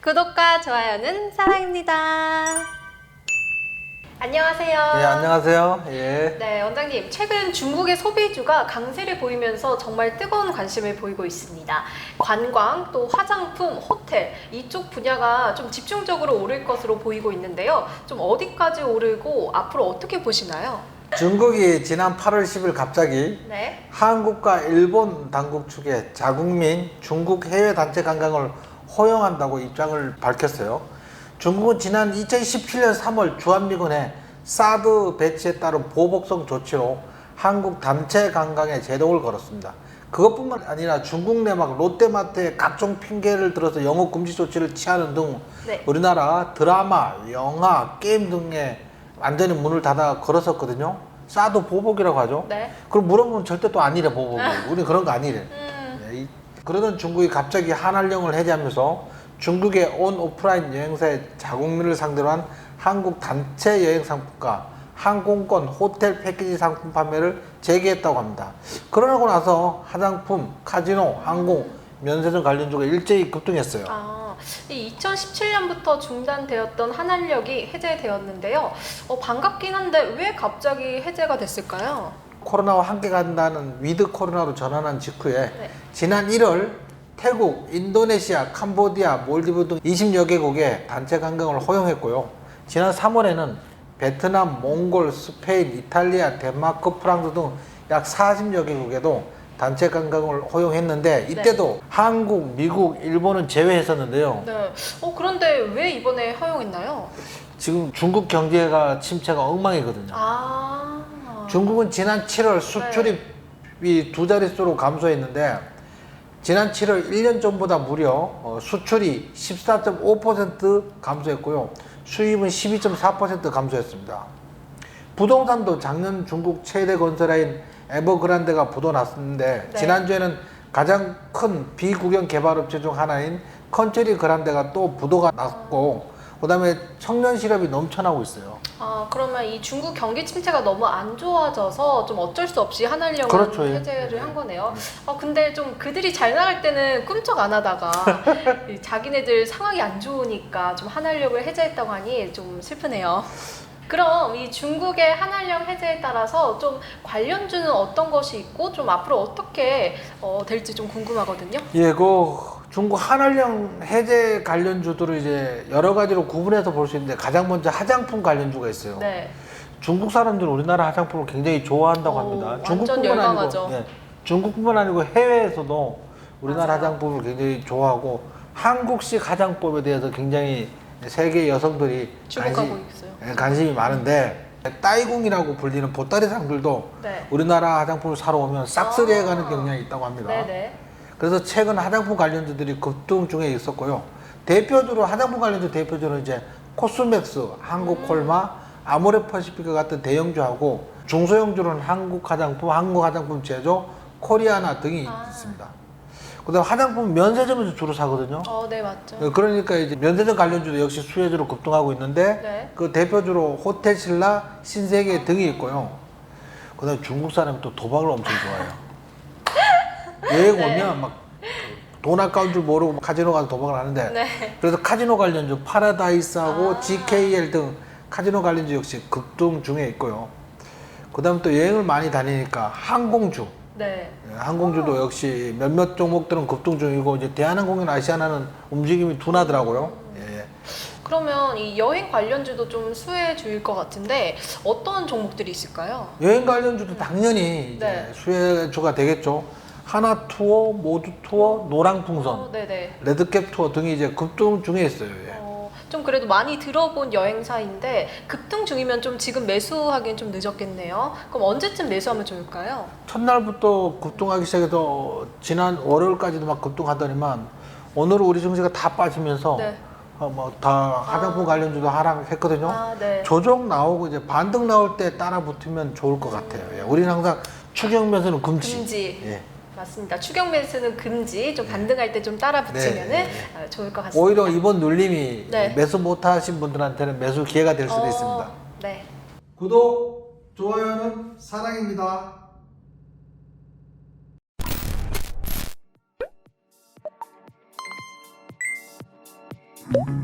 구독과 좋아요는 사랑입니다. 안녕하세요. 네, 안녕하세요. 예. 네, 원장님. 최근 중국의 소비주가 강세를 보이면서 정말 뜨거운 관심을 보이고 있습니다. 관광, 또 화장품, 호텔 이쪽 분야가 좀 집중적으로 오를 것으로 보이고 있는데요. 좀 어디까지 오르고 앞으로 어떻게 보시나요? 중국이 지난 8월 10일 갑자기 네. 한국과 일본 당국 측에 자국민 중국 해외 단체 관광을 허용한다고 입장을 밝혔어요. 중국은 지난 2017년 3월 주한미군의 사드 배치에 따른 보복성 조치로 한국 단체 관광에 제동을 걸었습니다. 그것뿐만 아니라 중국 내막 롯데마트에 각종 핑계를 들어서 영업 금지 조치를 취하는 등 네. 우리나라 드라마, 영화, 게임 등에 완전히 문을 닫아 걸었었거든요. 사드 보복이라고 하죠. 네. 그럼 물어보면 절대 또 아니래, 보복이. 우리 그런 거 아니래. 그러던 중국이 갑자기 한한령을 해제하면서 중국의 온 오프라인 여행사의 자국민을 상대로 한 한국 단체 여행 상품과 항공권, 호텔 패키지 상품 판매를 재개했다고 합니다. 그러고 나서 화장품, 카지노, 항공, 면세점 관련주가 일제히 급등했어요. 이 2017년부터 중단되었던 한한력이 해제되었는데요. 반갑긴 한데 왜 갑자기 해제가 됐을까요? 코로나와 함께 간다는 위드 코로나로 전환한 직후에 네. 지난 1월 태국, 인도네시아, 캄보디아, 몰디브 등 20여 개국에 단체 관광을 허용했고요. 지난 3월에는 베트남, 몽골, 스페인, 이탈리아, 덴마크, 프랑스 등 약 40여 개국에도 단체 관광을 허용했는데 이때도 한국, 미국, 일본은 제외했었는데요. 네. 그런데 왜 이번에 허용했나요? 지금 중국 경제가 침체가 엉망이거든요. 중국은 지난 7월 수출입이 두 자릿수로 감소했는데 지난 7월 1년 전보다 무려 수출이 14.5% 감소했고요. 수입은 12.4% 감소했습니다. 부동산도 작년 중국 최대 건설사인 에버그란데가 부도났는데 지난주에는 가장 큰 비국영 개발업체 중 하나인 컨트리 그란데가 또 부도가 났고 그 다음에 청년 실업이 넘쳐나고 있어요. 그러면 이 중국 경기 침체가 너무 안 좋아져서 좀 어쩔 수 없이 한한령을 그렇죠. 해제를 한 거네요. 근데 좀 그들이 잘 나갈 때는 꿈쩍 안 하다가 이 자기네들 상황이 안 좋으니까 좀 한한령을 해제했다고 하니 좀 슬프네요. 그럼 이 중국의 한한령 해제에 따라서 좀 관련주는 어떤 것이 있고 좀 앞으로 어떻게 될지 좀 궁금하거든요. 예, 중국 한한령 해제 관련주들을 이제 여러 가지로 구분해서 볼 수 있는데 가장 먼저 화장품 관련주가 있어요. 네. 중국 사람들은 우리나라 화장품을 굉장히 좋아한다고 합니다. 완전 열광하죠. 중국뿐만 아니고 해외에서도 우리나라 맞아요. 화장품을 굉장히 좋아하고 한국식 화장법에 대해서 굉장히 세계 여성들이 주목하고 있어요. 관심이 많은데 따이궁이라고 불리는 보따리상들도 네. 우리나라 화장품을 사러 오면 싹쓸이해가는 경향이 있다고 합니다. 네네. 그래서 최근 화장품 관련주들이 급등 중에 있었고요. 대표주로 화장품 관련주 대표주로 이제 코스맥스, 한국콜마, 아모레퍼시픽과 같은 대형주하고 중소형주로는 한국 화장품 제조, 코리아나 등이 있습니다. 그다음 화장품 면세점에서 주로 사거든요. 네, 맞죠. 그러니까 이제 면세점 관련주도 역시 수혜주로 급등하고 있는데 네. 그 대표주로 호텔신라, 신세계 등이 있고요. 그다음 중국 사람이 또 도박을 엄청 좋아해요. 여행 오면 막 돈 아까운 줄 모르고 카지노 가서 도박을 하는데 그래서 카지노 관련주 파라다이스하고 GKL 등 카지노 관련주 역시 급등 중에 있고요. 그 다음 또 여행을 많이 다니니까 항공주. 네. 항공주도 역시 몇몇 종목들은 급등 중이고 이제 대한항공이나 아시아나는 움직임이 둔하더라고요. 예. 그러면 이 여행 관련주도 좀 수혜주일 것 같은데 어떤 종목들이 있을까요? 여행 관련주도 당연히 이제 수혜주가 되겠죠. 하나투어, 모두투어, 노랑풍선, 네네. 레드캡 투어 등이 이제 급등 중에 있어요. 예. 좀 그래도 많이 들어본 여행사인데 급등 중이면 좀 지금 매수하기엔 좀 늦었겠네요. 그럼 언제쯤 매수하면 좋을까요? 첫날부터 급등하기 시작해서 지난 월요일까지도 막 급등하더니만 오늘은 우리 증시가 다 빠지면서 다 화장품 관련주도 하락했거든요. 네. 조정 나오고 이제 반등 나올 때 따라 붙으면 좋을 것 같아요. 예. 우리는 항상 추경면서는 금지. 예. 맞습니다. 추경 매수는 금지. 좀 반등할 때 좀 따라 붙이면은 좋을 것 같습니다. 오히려 이번 눌림이 매수 못하신 분들한테는 매수 기회가 될 수도 있습니다. 네. 구독, 좋아요는 사랑입니다. 네.